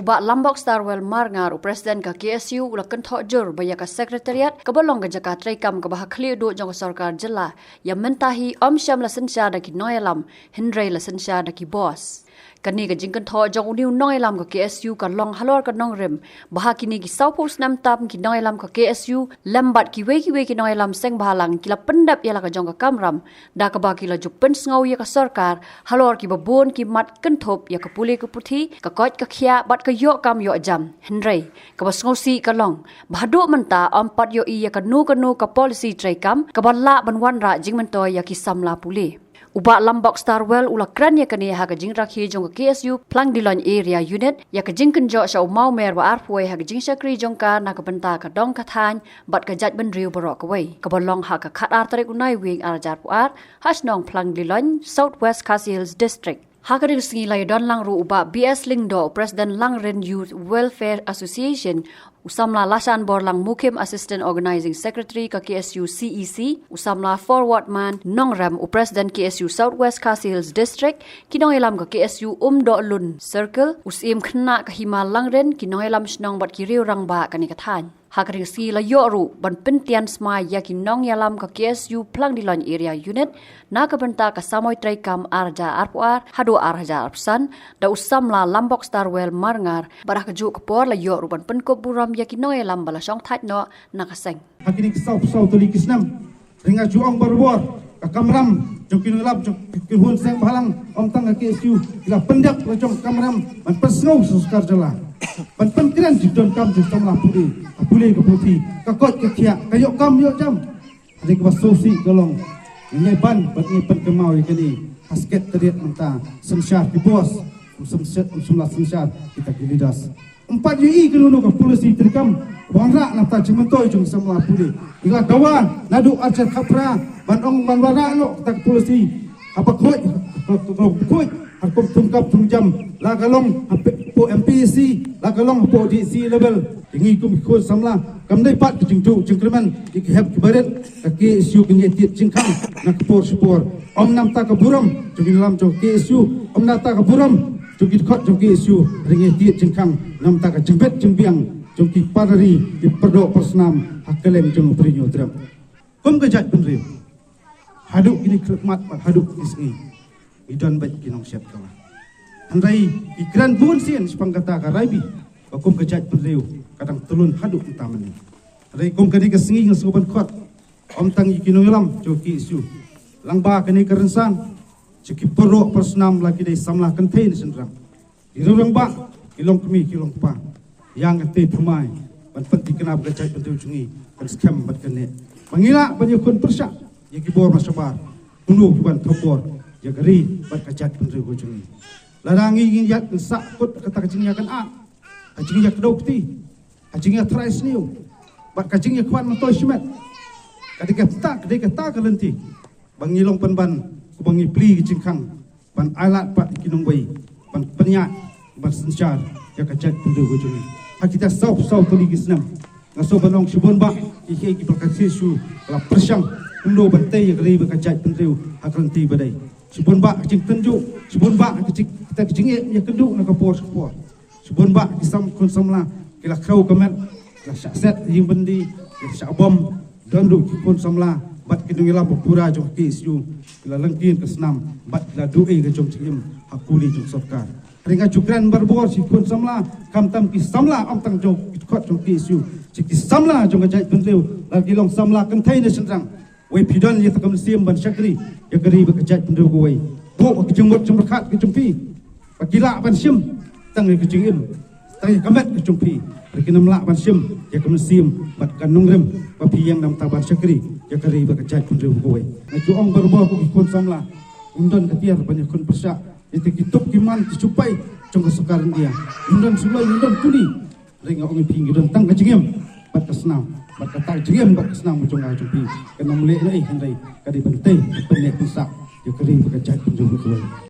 Ubak Lambok Starwell Marngar Presiden ka KSU ulakan thojur baya ka sekretariat kebolong ka jaka traikam ka bahakli do jong sarkar jela yang mentahi Om Syam la sensya daki noyalam Hendray la sensya daki boss. Kani ka jingkan tho jong uniu noyalam ka KSU ka long halor ka nongrem bahakini ki saupus nam tam ki noyalam ka KSU lambat ki we ki noyalam seng bahalang kila pendap yala ka jong ka kamram da ka baki la jupen sngau ya ka sarkar halor ki babon ki mat kenthop ya ka puli ka puthi ka kot ka khia bat ka yo kam yo jam Hendray ka basngau si ka long bahadu menta ampat yo iya ka nu ka policy traikam ka balla banwan ra jing mentoy ya ki samla puli. Ubak Lambok Starwell ulakran ya kani ha jing rakhi jong KSU Plang Dilon area unit ya ka jing kenjo sha mau mer wa arpoi ha jing sakri jong ka na ka benta ka dong ka than bat ka jaj ban riu borok wei ka bolong ha ka khat ar tarik unai wing arjar puar hasnong Plang Dilon Southwest Khasi Hills district. Hakaring singi lai don lang ru uba BS Lingdo President Langren Youth Welfare Association usamla lasan borlang mukim Assistant Organizing Secretary ka KSU CEC usamla Forward Man Nongram President KSU Southwest Khasi Hills District kinongelam ka KSU Do Lun Circle usim khna ka Himal Langren kinongelam snong bat kiriu rangba kani kathan. Hakaring si la yoru ban pentian smai ya kinong yalam ka KSU Plang Dilon area unit na ka benta ka samoy traikam arja arpuar hadu arja arpsan da usamla Lambok Starwell Marngar barah ka juk por la yoru ban penko buram ya kinong yalam bala song thait no nakaseng. Hakaring sau tuli kisnam ringa juang barbor ka kamram jong kinulab jong kinhun seng bahalang om tang ka KSU ila pendak la jong kamram ban pesngau suskar jala ban penkiran jidon kam jong samla puli ke putih kakot ke kia kayok kam yok jam ada ke basosi golong nyai ban bat ni pen kemau ikani hasket teriat menta sensyar di bos sumlah sensyar kita gilidas 4 UI kelunu ke polisi terkam wangrak nata cementoy jong samla puli ila kawan nadu arca kapra ban ong ban wara no tak polisi apa koi harkom tungkap tungjam la galong po MPC la galong po DC level tingi kum ko samla kam dai pat jingtu jingkreman dikihab kibaret KSU kinyetit jingkang nak por om nam ta kaburam jogin lam jog KSU om na ta kaburam jogit khot jog KSU ringetit jingkang nam ta ka jembet jembiang jogi parari di perdo persnam hakelem jong prinyo tram kum kejat penriu haduk ini khidmat haduk isni idon baik kinong siat kalah andai ikran bun sien sepang kata karaibi bakum kejat penriu kadang telun haduk utamani andai kum kani kesengi ngasoban khot om tang ikinong lam joki isu langba kani kerensan ciki perok persnam lagi dai samlah kentein sendrang irurang ba kilong kemi kilong pa yang ate pumai ban penti kenap kejat penriu jungi kan skam bat kene pangila banyakun persyak yaki bor masabar unu ban thopor ya gari bat kajat penriu gojungi larangi yak sakut kata kacing yakan a kacing yak dokti kacing yak trais niu bat kacing yak kwan matoy simet kadika ta kalenti bangilong penban kubangi pli kicingkang ban alat pat kinong bai ban penyak ban sensyar ya kajat penriu gojungi hakita sau tuli gisnam ngaso banong sibon ba iki berkasisu la persyang undo bantai ya gari berkajat penriu hakalenti badai Subun bak kecing tenjuk, subun bak kita kecing ya keduk nak kapor. Subun bak kisam kun samla kila kau kemet, kila syakset yang bendi, kila syakbom dan duk kun samla bat kidung ila berpura jong KSU, kila lengkin kesenam bat kila du'i ke jong cingim hakuli jong sokar. Ringa cukran berbor si kun samla kam tam ki samla am tang jong kot jong KSU, si samla jong kajat penriu lagi long samla kentai ne sendrang. Wei pidon ya takam siam ban syakri ya gari berkejat pendu go wei bo kejengmut jemberkat kejempi pakila ban siam tang kejengim tang kamet kejempi rekinam la ban siam ya kam siam bat kanung rem papi yang nam taban syakri ya gari berkejat pendu go wei ngai ong berbo ko kon samla undon ketiar banyak kon persak itu kitup kiman dicupai jong kesukaran dia undon sulai undon tuli ringa ong pinggir tang kejengim bat kesenam bat kata jengem bat kesenang muncung ngah jumpi kena mulai ni handai kadi penting penek pesak ya kering berkejat penjuru kuai